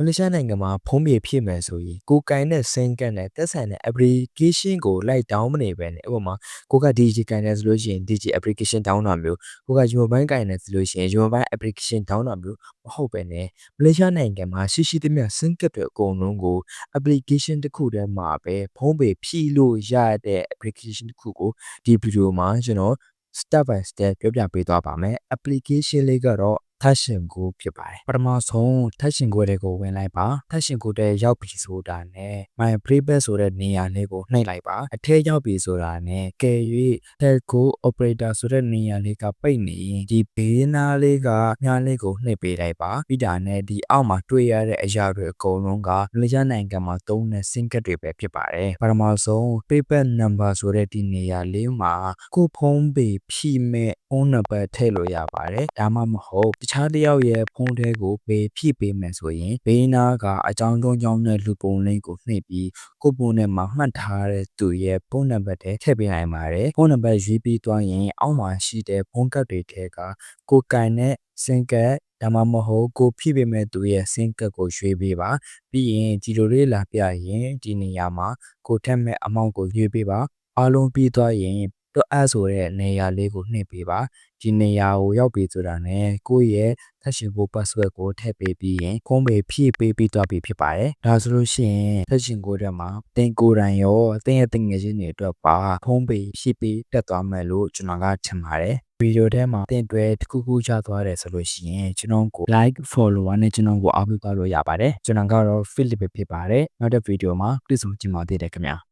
လေးရှားနိုင်ငံမှာဖုန်းပြေဖြစ်မယ်ဆိုရင်ကိုကင်တဲ့စင်ကတ်နဲ့တက်ဆိုင်တဲ့ application ကိုလိုက် down မနေပဲနဲ့ဥပမာကိုက DG ကင်တယ်ဆိုလို့ရှိရင် DG application down တာမျိုးကိုက Mobile ကင်တယ်ဆိုလို့ရှိရင် Mobile application down တာမျိုးမဟုတ်ပဲနဲ့မလေးရှားနိုင်ငံမှာရှိသမျှစင်ကတ်တွေအကုန်လုံးကို application တစ်ခုတည်းမှာပဲဖုန်းပြေဖြည့်လို့ရတဲ့ application တစ်ခုကိုဒီဗီဒီယိုမှာကျွန်တော် step by step ပြောပြပေးသွားပါမယ် application လေးကတော့Touch 'n Go ဖြစ်ပါတယ်ပထမဆုံး Touch 'n Go တွေကိုဝင်လိုက်ပါ Touch 'n Go တဲ့ရောက်ပြီဆိုတာနဲ့ My Prepaid ဆိုတဲ့နေရာလေးကိုနှိပ်လိုက်ပါအထက်ရောက်ပြီဆိုတာနဲ့ကယ်၍ Telco Operator ဆိုတဲ့နေရာလေးကပိတ်နေရင်ဒီဘေးနားလေးကညားလေးကိုနှိပ်ပေးလိုက်ပါပြီးတာနဲ့ဒီအောက်မှာတွေ့ရတဲ့အရာတွေအကုန်လုံးကမလေးရှားနိုင်ငံမှာသုံးတဲ့ SIM ကတ်တွေပဲဖြစ်ပါတယ်ပထမဆုံး Prepaid Number ဆိုတဲ့ဒီနေရာလေးမှာကိုဖုန်းပေဖြည့်မဲ့ဖုန်းနံပါတ်ထည့်လို့ရပါတယ်ဒါမှမဟုတ်တခြားတစ်ယောက်ရဲ့ဖုန်းထဲကိုပေးဖြည့်ပေးမယ်ဆိုရင်ဘေးနားကအကြောင်းကြောင်းနဲ့လူပုံလေးကိုနှိပ်ပြီးကိုဖုန်းထဲမှာမှတ်ထားတဲ့သူရဲ့ဖုန်းနံပါတ်ထည့်ပေးနိုင်ပါတယ်ဖုန်းနံပါတ်ရွေးပြီးသွားရင်အောက်မှာရှိတဲ့ဖုန်းကတ်တွေထဲကကိုကင်တဲ့စင်ကတ်ဒါမှမဟုတ်ကိုဖြည့်ပေးမဲ့သူရဲ့စင်ကတ်ကိုရွေးပေးပါပြီးရင်ဒီလိုလေးလာပြရင်ဒီနေရာမှာကိုထက်မဲ့အမောင့်ကိုရွေးပေးပါအားလုံးပြီးသွားရင်တော့အဲ့ဆိုတဲ့နေရာလေးကိုနှိပ်ပေးပါဒီနေရာကိုရောက်ပြီဆိုတာနဲ့ကိုယ့်ရဲ့ Touch 'n Go password ကိုထည့်ပေးပြီးရင်ဖုန်းပေဖြည့်ပေးပြီးသွားပြီဖြစ်ပါတယ်ဒါဆိုလို့ရှိရင် Touch 'n Go ထဲမှာတင်ကိုယ်တိုင်ရောတင်ရဲ့တင်ငယ်ချင်းတွေအတွက်ပါဖုန်းပေဖြည့်ပေးတက်သွားမယ်လို့ကျွန်တော်ကထင်ပါတယ်ဗီဒီယိုထဲမှာတင်တွဲတစ်ခုခုချသွားတယ်ဆိုလို့ရှိရင်ကျွန်တော်ကို like follower နဲ့ကျွန်တော်ကိုအားပေးသွားလို့ရပါတယ်ကျွန်တော်ကတော့ Philip ဖြစ်ပါတယ်နောက်တဲ့ဗီဒီယိုမှာတွေ့ဆုံကြည့်ပါသေးတယ်ခင်ဗျာ